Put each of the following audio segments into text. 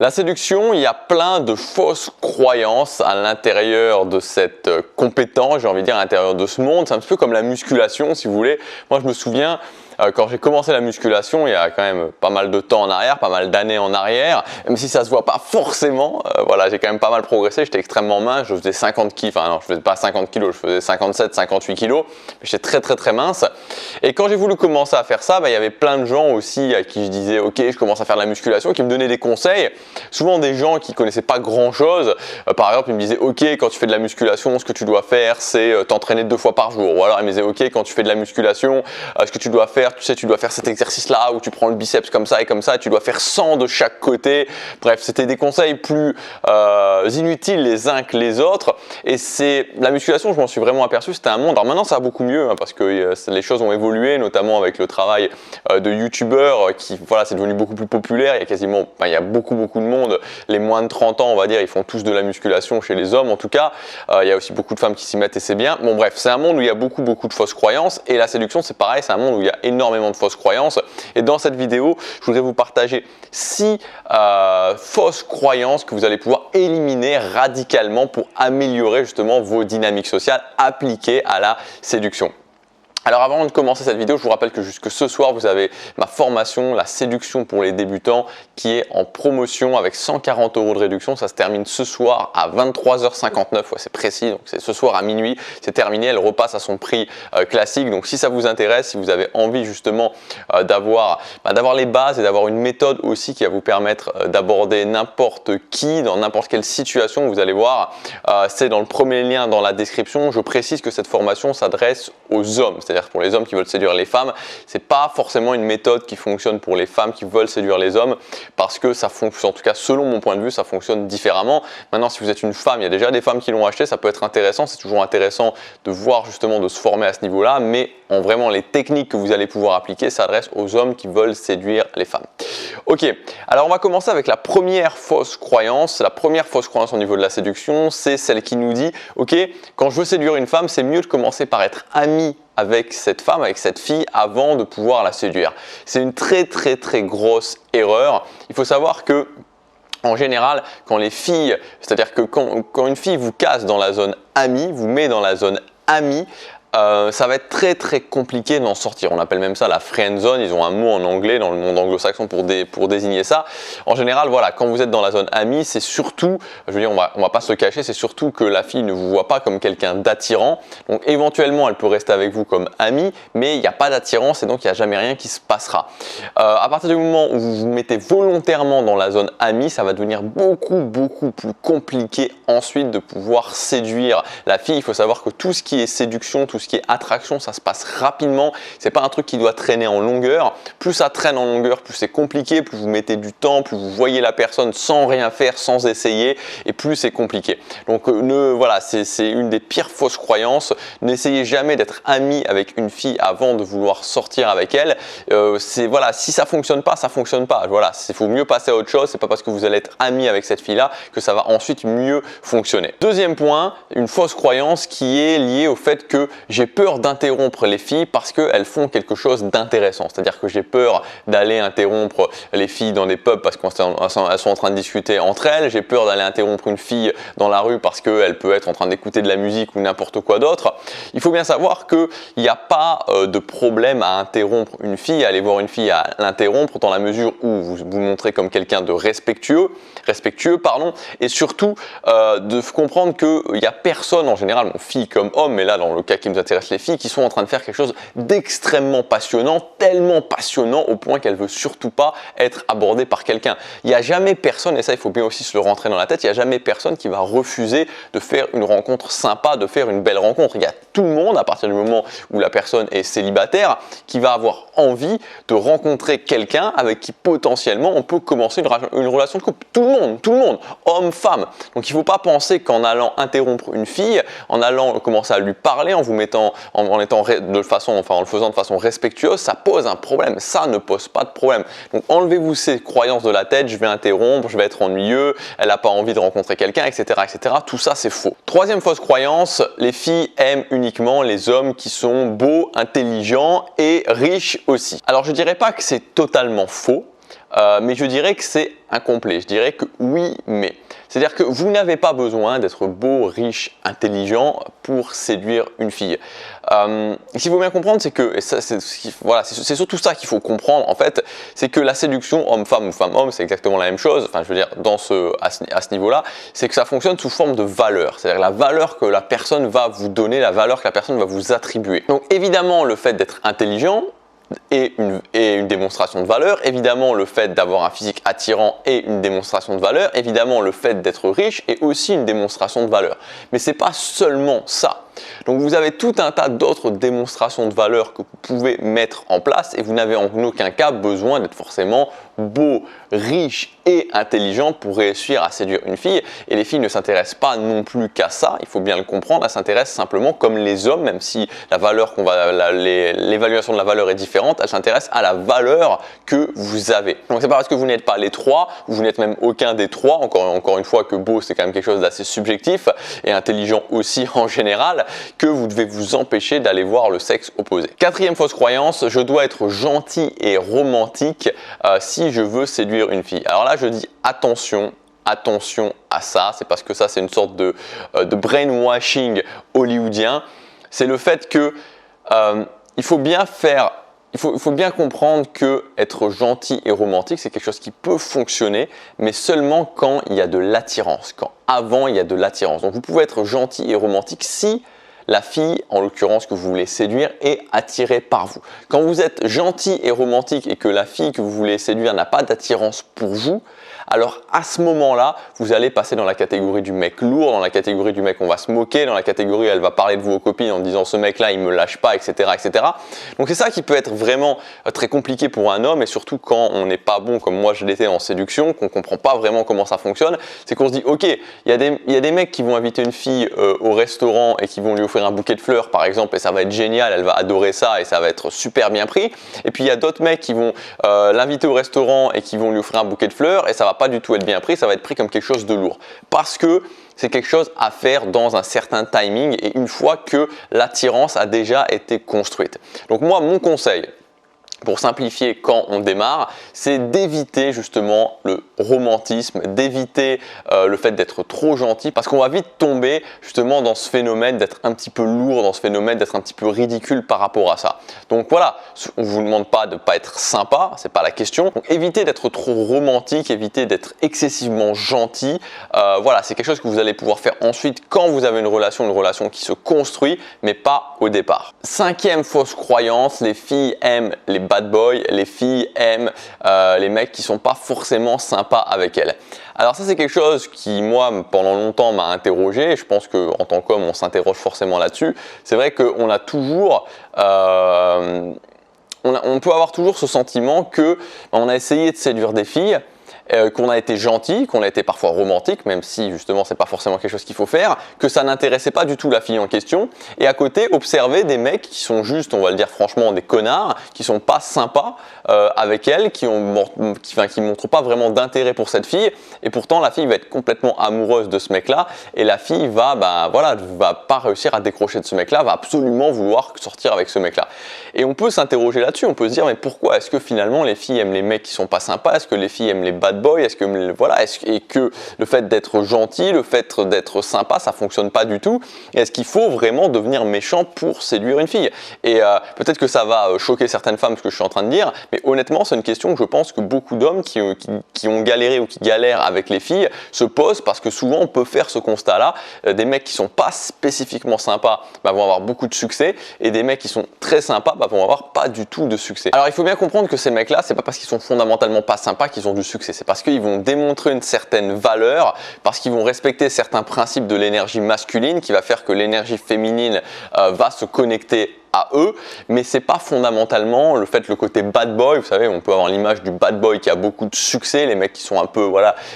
La séduction, il y a plein de fausses croyances à l'intérieur de cette compétence, j'ai envie de dire à l'intérieur de ce monde. C'est un petit peu comme la musculation, si vous voulez. Moi, je me souviens, quand j'ai commencé la musculation, il y a quand même pas mal de temps en arrière, pas mal d'années en arrière, même si ça se voit pas forcément, voilà, j'ai quand même pas mal progressé, j'étais extrêmement mince, je faisais 50 kg, enfin non, je faisais pas 50 kg, je faisais 57, 58 kg, mais j'étais très mince. Et quand j'ai voulu commencer à faire ça, il y avait plein de gens aussi à qui je disais, ok, je commence à faire de la musculation, qui me donnaient des conseils, souvent des gens qui connaissaient pas grand chose, par exemple, ils me disaient, ok, quand tu fais de la musculation, ce que tu dois faire, c'est t'entraîner 2 fois par jour, ou alors ils me disaient, ok, quand tu fais de la musculation, ce que tu dois faire, tu sais, tu dois faire cet exercice-là où tu prends le biceps comme ça, et tu dois faire 100 de chaque côté. Bref, c'était des conseils plus inutiles les uns que les autres. Et c'est la musculation, je m'en suis vraiment aperçu, c'était un monde. Alors maintenant, ça va beaucoup mieux parce que les choses ont évolué, notamment avec le travail de youtubeurs qui, voilà, c'est devenu beaucoup plus populaire. Il y a quasiment, il y a beaucoup de monde. Les moins de 30 ans, on va dire, ils font tous de la musculation chez les hommes en tout cas. Il y a aussi beaucoup de femmes qui s'y mettent et c'est bien. Bon bref, c'est un monde où il y a beaucoup de fausses croyances. Et la séduction, c'est pareil, c'est un monde où il y a énormément de fausses croyances. Et dans cette vidéo, je voudrais vous partager 6 fausses croyances que vous allez pouvoir éliminer radicalement pour améliorer justement vos dynamiques sociales appliquées à la séduction. Alors avant de commencer cette vidéo, je vous rappelle que jusque ce soir, vous avez ma formation, la séduction pour les débutants, qui est en promotion avec 140 € de réduction. Ça se termine ce soir à 23h59, ouais, c'est précis, donc c'est ce soir à minuit, c'est terminé, elle repasse à son prix classique. Donc si ça vous intéresse, si vous avez envie justement d'avoir les bases et d'avoir une méthode aussi qui va vous permettre d'aborder n'importe qui, dans n'importe quelle situation, vous allez voir, c'est dans le premier lien dans la description. Je précise que cette formation s'adresse aux hommes, c'est-à-dire pour les hommes qui veulent séduire les femmes. C'est pas forcément une méthode qui fonctionne pour les femmes qui veulent séduire les hommes parce que ça fonctionne, en tout cas selon mon point de vue, ça fonctionne différemment. Maintenant, si vous êtes une femme, il y a déjà des femmes qui l'ont acheté, ça peut être intéressant, c'est toujours intéressant de voir justement, de se former à ce niveau-là, mais en vraiment les techniques que vous allez pouvoir appliquer s'adressent aux hommes qui veulent séduire les femmes. Ok, alors on va commencer avec la première fausse croyance. La première fausse croyance au niveau de la séduction, c'est celle qui nous dit, ok, quand je veux séduire une femme, c'est mieux de commencer par être ami avec cette femme, avec cette fille, avant de pouvoir la séduire. C'est une très grosse erreur. Il faut savoir que en général, quand les filles, c'est-à-dire que quand une fille vous casse dans la zone amie, vous met dans la zone amie, ça va être très compliqué d'en sortir. On appelle même ça la friend zone. Ils ont un mot en anglais dans le monde anglo-saxon pour désigner ça. En général, voilà, quand vous êtes dans la zone amie, c'est surtout, je veux dire, on va pas se le cacher, c'est surtout que la fille ne vous voit pas comme quelqu'un d'attirant. Donc éventuellement, elle peut rester avec vous comme amie, mais il n'y a pas d'attirance et donc il n'y a jamais rien qui se passera. À partir du moment où vous vous mettez volontairement dans la zone amie, ça va devenir beaucoup plus compliqué ensuite de pouvoir séduire la fille. Il faut savoir que tout ce qui est séduction, tout ce qui est attraction, ça se passe rapidement. C'est pas un truc qui doit traîner en longueur. Plus ça traîne en longueur, plus c'est compliqué, plus vous mettez du temps, plus vous voyez la personne sans rien faire, sans essayer, et plus c'est compliqué. Donc voilà, c'est une des pires fausses croyances. N'essayez jamais d'être ami avec une fille avant de vouloir sortir avec elle. Voilà, si ça fonctionne pas, ça fonctionne pas. Voilà, il faut mieux passer à autre chose. C'est pas parce que vous allez être ami avec cette fille-là que ça va ensuite mieux fonctionner. Deuxième point, une fausse croyance qui est liée au fait que j'ai peur d'interrompre les filles parce qu'elles font quelque chose d'intéressant. C'est-à-dire que j'ai peur d'aller interrompre les filles dans des pubs parce qu'elles sont en train de discuter entre elles. J'ai peur d'aller interrompre une fille dans la rue parce qu'elle peut être en train d'écouter de la musique ou n'importe quoi d'autre. Il faut bien savoir qu'il n'y a pas de problème à interrompre une fille, à aller voir une fille, à l'interrompre dans la mesure où vous vous montrez comme quelqu'un de respectueux, et surtout de comprendre qu'il n'y a personne en général, fille comme homme, mais là dans le cas qui nous intéresse les filles, qui sont en train de faire quelque chose d'extrêmement passionnant, tellement passionnant au point qu'elle veut surtout pas être abordée par quelqu'un. Il n'y a jamais personne, et ça il faut bien aussi se le rentrer dans la tête, il n'y a jamais personne qui va refuser de faire une rencontre sympa, de faire une belle rencontre. Il y a tout le monde, à partir du moment où la personne est célibataire, qui va avoir envie de rencontrer quelqu'un avec qui potentiellement on peut commencer une relation de couple. Tout le monde, homme, femme. Donc il ne faut pas penser qu'en allant interrompre une fille, en allant commencer à lui parler, en le faisant de façon respectueuse, ça pose un problème. Ça ne pose pas de problème. Donc enlevez-vous ces croyances de la tête, je vais interrompre, je vais être ennuyeux, elle n'a pas envie de rencontrer quelqu'un, etc. Tout ça, c'est faux. Troisième fausse croyance, les filles aiment uniquement les hommes qui sont beaux, intelligents et riches aussi. Alors je dirais pas que c'est totalement faux. mais je dirais que c'est incomplet. Je dirais que oui, mais. C'est-à-dire que vous n'avez pas besoin d'être beau, riche, intelligent pour séduire une fille. Ce qu'il faut bien comprendre, c'est que, et ça, c'est surtout ça qu'il faut comprendre en fait, c'est que la séduction homme-femme ou femme-homme, c'est exactement la même chose. Enfin, je veux dire, à ce niveau-là, c'est que ça fonctionne sous forme de valeur. C'est-à-dire la valeur que la personne va vous donner, la valeur que la personne va vous attribuer. Donc évidemment, le fait d'être intelligent, et une démonstration de valeur, évidemment le fait d'avoir un physique attirant est une démonstration de valeur, évidemment le fait d'être riche est aussi une démonstration de valeur. Mais ce n'est pas seulement ça. Donc vous avez tout un tas d'autres démonstrations de valeur que vous pouvez mettre en place et vous n'avez en aucun cas besoin d'être forcément beau, riche et intelligent pour réussir à séduire une fille. Et les filles ne s'intéressent pas non plus qu'à ça, il faut bien le comprendre, elles s'intéressent simplement comme les hommes, même si la valeur l'évaluation de la valeur est différente, elles s'intéressent à la valeur que vous avez. Donc c'est pas parce que vous n'êtes pas les trois, ou vous n'êtes même aucun des trois, encore une fois que beau c'est quand même quelque chose d'assez subjectif et intelligent aussi en général, que vous devez vous empêcher d'aller voir le sexe opposé. Quatrième fausse croyance, je dois être gentil et romantique si je veux séduire une fille. Alors là, je dis attention à ça, c'est parce que ça, c'est une sorte de brainwashing hollywoodien. C'est le fait que il faut bien comprendre que être gentil et romantique, c'est quelque chose qui peut fonctionner, mais seulement quand il y a de l'attirance, quand avant il y a de l'attirance. Donc vous pouvez être gentil et romantique si la fille, en l'occurrence que vous voulez séduire, est attirée par vous. Quand vous êtes gentil et romantique et que la fille que vous voulez séduire n'a pas d'attirance pour vous, alors à ce moment-là, vous allez passer dans la catégorie du mec lourd, dans la catégorie du mec on va se moquer, dans la catégorie elle va parler de vous aux copines en disant ce mec-là il me lâche pas, etc. etc. Donc c'est ça qui peut être vraiment très compliqué pour un homme et surtout quand on n'est pas bon comme moi je l'étais en séduction, qu'on ne comprend pas vraiment comment ça fonctionne, c'est qu'on se dit ok, il y a des mecs qui vont inviter une fille au restaurant et qui vont lui offrir un bouquet de fleurs par exemple et ça va être génial, elle va adorer ça et ça va être super bien pris. Et puis il y a d'autres mecs qui vont l'inviter au restaurant et qui vont lui offrir un bouquet de fleurs et ça va pas du tout être bien pris, ça va être pris comme quelque chose de lourd. Parce que c'est quelque chose à faire dans un certain timing et une fois que l'attirance a déjà été construite. Donc moi, mon conseil, pour simplifier quand on démarre, c'est d'éviter justement le romantisme, d'éviter le fait d'être trop gentil parce qu'on va vite tomber justement dans ce phénomène d'être un petit peu lourd, dans ce phénomène d'être un petit peu ridicule par rapport à ça. Donc voilà, on ne vous demande pas de ne pas être sympa, c'est pas la question. Donc évitez d'être trop romantique, évitez d'être excessivement gentil. Voilà, c'est quelque chose que vous allez pouvoir faire ensuite quand vous avez une relation qui se construit, mais pas au départ. Cinquième fausse croyance, les filles aiment les bad boys, les filles aiment les mecs qui sont pas forcément sympas avec elles. Alors ça c'est quelque chose qui moi pendant longtemps m'a interrogé, je pense qu'en tant qu'homme on s'interroge forcément là-dessus. C'est vrai qu'on a toujours on peut avoir toujours ce sentiment que on a essayé de séduire des filles, qu'on a été gentil, qu'on a été parfois romantique, même si justement c'est pas forcément quelque chose qu'il faut faire, que ça n'intéressait pas du tout la fille en question, et à côté observer des mecs qui sont juste, on va le dire franchement, des connards, qui sont pas sympas avec elle, qui montrent pas vraiment d'intérêt pour cette fille, et pourtant la fille va être complètement amoureuse de ce mec-là, et la fille va pas réussir à décrocher de ce mec-là, va absolument vouloir sortir avec ce mec-là. Et on peut s'interroger là-dessus, on peut se dire mais pourquoi est-ce que finalement les filles aiment les mecs qui sont pas sympas, est-ce que les filles aiment les bad boy, et que le fait d'être gentil, le fait d'être sympa, ça fonctionne pas du tout. Et est-ce qu'il faut vraiment devenir méchant pour séduire une fille? Et peut-être que ça va choquer certaines femmes ce que je suis en train de dire, mais honnêtement, c'est une question que je pense que beaucoup d'hommes qui ont galéré ou qui galèrent avec les filles se posent parce que souvent on peut faire ce constat-là. Des mecs qui sont pas spécifiquement sympas vont avoir beaucoup de succès et des mecs qui sont très sympas vont avoir pas du tout de succès. Alors il faut bien comprendre que ces mecs-là, c'est pas parce qu'ils sont fondamentalement pas sympas qu'ils ont du succès. C'est parce qu'ils vont démontrer une certaine valeur, parce qu'ils vont respecter certains principes de l'énergie masculine qui va faire que l'énergie féminine va se connecter à eux, mais c'est pas fondamentalement le côté bad boy. Vous savez, on peut avoir l'image du bad boy qui a beaucoup de succès, les mecs qui sont un peu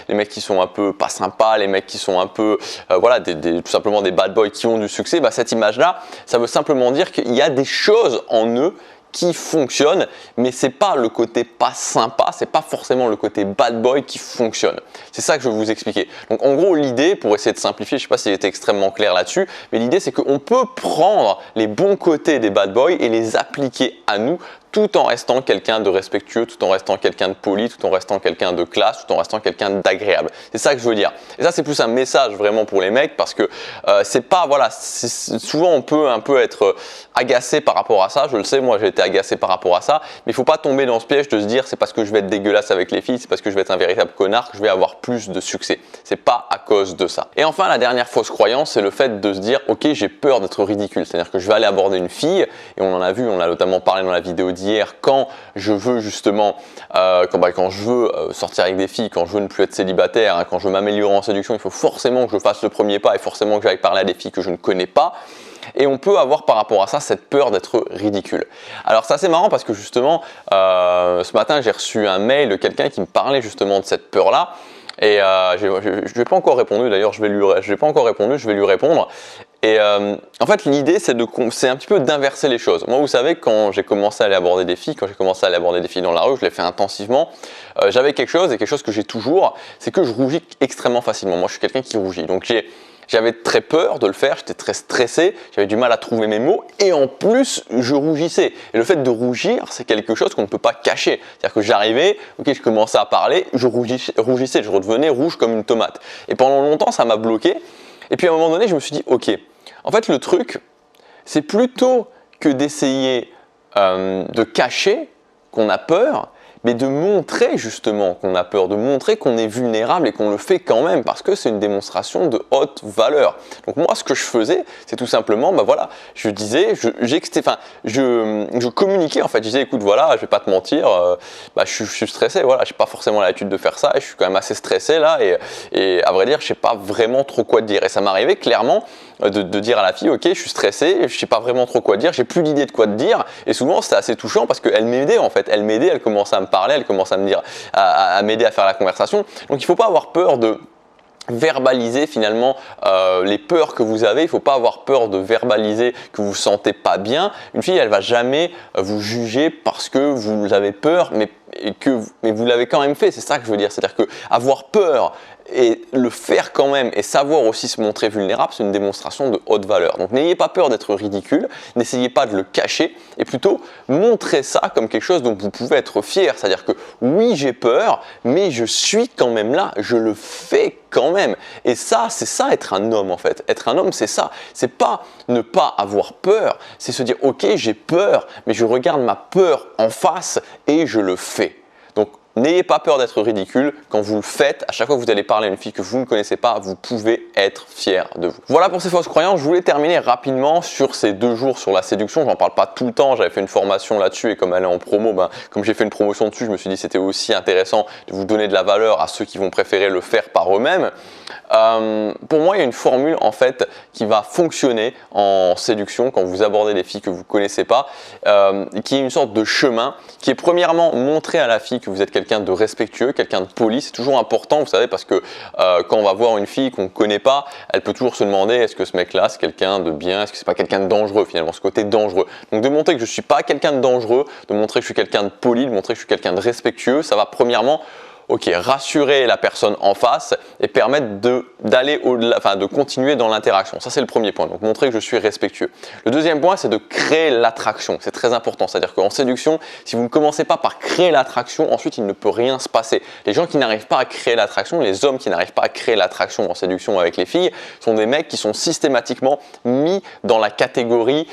les mecs qui sont un peu pas sympas, les mecs qui sont un peu tout simplement des bad boys qui ont du succès. Cette image-là, ça veut simplement dire qu'il y a des choses en eux qui fonctionne, mais c'est pas le côté pas sympa, c'est pas forcément le côté bad boy qui fonctionne. C'est ça que je vais vous expliquer. Donc en gros, l'idée, pour essayer de simplifier, je sais pas si j'étais extrêmement clair là-dessus, mais l'idée c'est qu'on peut prendre les bons côtés des bad boys et les appliquer à nous tout en restant quelqu'un de respectueux, tout en restant quelqu'un de poli, tout en restant quelqu'un de classe, tout en restant quelqu'un d'agréable. C'est ça que je veux dire. Et ça, c'est plus un message vraiment pour les mecs parce que c'est pas, voilà, souvent on peut un peu être agacé par rapport à ça. Je le sais, moi j'ai été agacé par rapport à ça, mais il faut pas tomber dans ce piège de se dire c'est parce que je vais être dégueulasse avec les filles, c'est parce que je vais être un véritable connard que je vais avoir plus de succès. C'est pas à cause de ça. Et enfin, la dernière fausse croyance, c'est le fait de se dire ok, j'ai peur d'être ridicule. C'est-à-dire que je vais aller aborder une fille et on en a vu, on a notamment parlé dans la vidéo d'hier, quand je veux justement, quand je veux sortir avec des filles, quand je veux ne plus être célibataire, hein, quand je veux m'améliorer en séduction, il faut forcément que je fasse le premier pas et forcément que j'aille parler à des filles que je ne connais pas. Et on peut avoir par rapport à ça cette peur d'être ridicule. Alors c'est assez marrant parce que justement, ce matin j'ai reçu un mail de quelqu'un qui me parlait justement de cette peur-là. Et je ne lui ai pas encore répondu, d'ailleurs je vais lui répondre. Et en fait l'idée c'est un petit peu d'inverser les choses. Moi vous savez, quand j'ai commencé à aller aborder des filles, dans la rue, je l'ai fait intensivement, j'avais quelque chose que j'ai toujours, c'est que je rougis extrêmement facilement. Moi je suis quelqu'un qui rougit, donc j'avais très peur de le faire, j'étais très stressé, j'avais du mal à trouver mes mots et en plus je rougissais. Et le fait de rougir, c'est quelque chose qu'on ne peut pas cacher. C'est-à-dire que j'arrivais, ok, je commençais à parler, je rougissais, je redevenais rouge comme une tomate. Et pendant longtemps, ça m'a bloqué. Et puis à un moment donné, je me suis dit, ok, en fait le truc, c'est plutôt que d'essayer de cacher qu'on a peur, mais de montrer justement qu'on a peur, de montrer qu'on est vulnérable et qu'on le fait quand même parce que c'est une démonstration de haute valeur. Donc moi, ce que je faisais, c'est tout simplement, je disais, je communiquais en fait. Je disais, écoute, voilà, je vais pas te mentir, je suis stressé, voilà, j'ai pas forcément l'habitude de faire ça, et je suis quand même assez stressé là, et à vrai dire, je sais pas vraiment trop quoi te dire. Et ça m'arrivait clairement de dire à la fille, ok, je suis stressé, je sais pas vraiment trop quoi te dire, j'ai plus d'idée de quoi te dire, et souvent c'était assez touchant parce qu'elle m'aidait en fait, elle commençait à me parler, elle commence à me dire, à m'aider à faire la conversation. Donc il ne faut pas avoir peur de verbaliser finalement les peurs que vous avez. Il ne faut pas avoir peur de verbaliser que vous ne vous sentez pas bien. Une fille, elle ne va jamais vous juger parce que vous avez peur, mais vous l'avez quand même fait. C'est ça que je veux dire. C'est-à-dire que avoir peur et le faire quand même et savoir aussi se montrer vulnérable, c'est une démonstration de haute valeur. Donc n'ayez pas peur d'être ridicule, n'essayez pas de le cacher et plutôt montrez ça comme quelque chose dont vous pouvez être fier. C'est-à-dire que oui, j'ai peur, mais je suis quand même là, je le fais quand même. Et ça, c'est ça être un homme en fait. Être un homme, c'est ça. C'est pas ne pas avoir peur, c'est se dire ok, j'ai peur, mais je regarde ma peur en face et je le fais. Donc n'ayez pas peur d'être ridicule. Quand vous le faites, à chaque fois que vous allez parler à une fille que vous ne connaissez pas, vous pouvez être fier de vous. Voilà pour ces fausses croyances. Je voulais terminer rapidement sur ces 2 jours sur la séduction. J'en parle pas tout le temps. J'avais fait une formation là-dessus et comme elle est en promo, comme j'ai fait une promotion dessus, je me suis dit que c'était aussi intéressant de vous donner de la valeur à ceux qui vont préférer le faire par eux-mêmes. Pour moi, il y a une formule en fait qui va fonctionner en séduction quand vous abordez des filles que vous ne connaissez pas, qui est une sorte de chemin qui est premièrement montrer à la fille que vous êtes quelqu'un de respectueux, quelqu'un de poli. C'est toujours important, vous savez, parce que quand on va voir une fille qu'on ne connaît pas, elle peut toujours se demander est-ce que ce mec-là c'est quelqu'un de bien, est-ce que c'est pas quelqu'un de dangereux finalement, ce côté dangereux. Donc de montrer que je ne suis pas quelqu'un de dangereux, de montrer que je suis quelqu'un de poli, de montrer que je suis quelqu'un de respectueux, ça va premièrement rassurer la personne en face et permettre d'aller au-delà, de continuer dans l'interaction. Ça, c'est le premier point. Donc, montrer que je suis respectueux. Le deuxième point, c'est de créer l'attraction. C'est très important. C'est-à-dire qu'en séduction, si vous ne commencez pas par créer l'attraction, ensuite, il ne peut rien se passer. Les gens qui n'arrivent pas à créer l'attraction, les hommes qui n'arrivent pas à créer l'attraction en séduction avec les filles, sont des mecs qui sont systématiquement mis dans la catégorie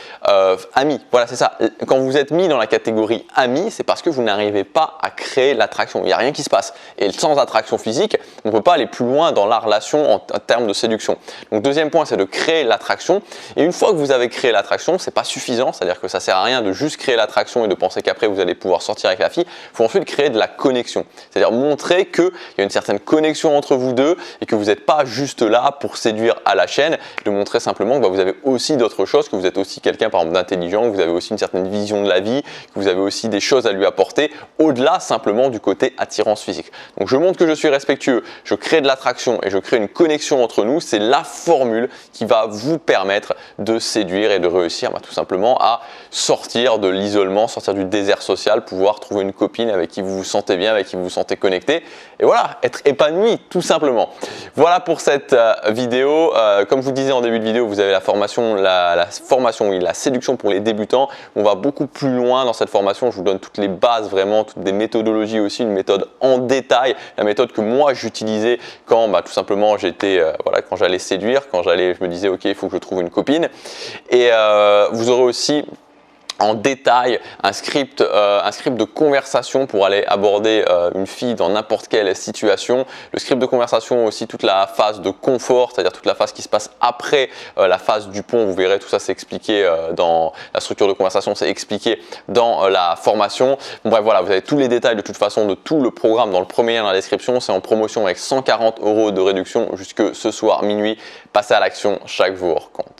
amis. Voilà, c'est ça. Quand vous êtes mis dans la catégorie amis, c'est parce que vous n'arrivez pas à créer l'attraction. Il n'y a rien qui se passe. Et sans attraction physique, on ne peut pas aller plus loin dans la relation en termes de séduction. Donc deuxième point, c'est de créer l'attraction. Et une fois que vous avez créé l'attraction, c'est pas suffisant, c'est-à-dire que ça sert à rien de juste créer l'attraction et de penser qu'après vous allez pouvoir sortir avec la fille. Il faut ensuite créer de la connexion, c'est-à-dire montrer qu'il y a une certaine connexion entre vous deux et que vous n'êtes pas juste là pour séduire à la chaîne, de montrer simplement que vous avez aussi d'autres choses, que vous êtes aussi quelqu'un par exemple d'intelligent, que vous avez aussi une certaine vision de la vie, que vous avez aussi des choses à lui apporter au-delà simplement du côté attirance physique. Donc je montre que je suis respectueux, je crée de l'attraction et je crée une connexion entre nous. C'est la formule qui va vous permettre de séduire et de réussir tout simplement à sortir de l'isolement, sortir du désert social, pouvoir trouver une copine avec qui vous vous sentez bien, avec qui vous vous sentez connecté et voilà, être épanoui tout simplement. Voilà pour cette vidéo. Comme je vous disais en début de vidéo, vous avez la formation, la séduction pour les débutants. On va beaucoup plus loin dans cette formation. Je vous donne toutes les bases vraiment, toutes des méthodologies aussi, une méthode en détail, la méthode que moi j'utilisais quand tout simplement j'étais, quand j'allais séduire, je me disais ok, il faut que je trouve une copine. Et vous aurez aussi en détail un script de conversation pour aller aborder une fille dans n'importe quelle situation. Le script de conversation aussi toute la phase de confort, c'est-à-dire toute la phase qui se passe après la phase du pont. Vous verrez, tout ça c'est expliqué dans la structure de conversation, c'est expliqué dans la formation. Bon, bref, voilà, vous avez tous les détails de toute façon de tout le programme dans le premier lien dans la description. C'est en promotion avec 140 € de réduction jusque ce soir minuit. Passez à l'action, chaque jour compte.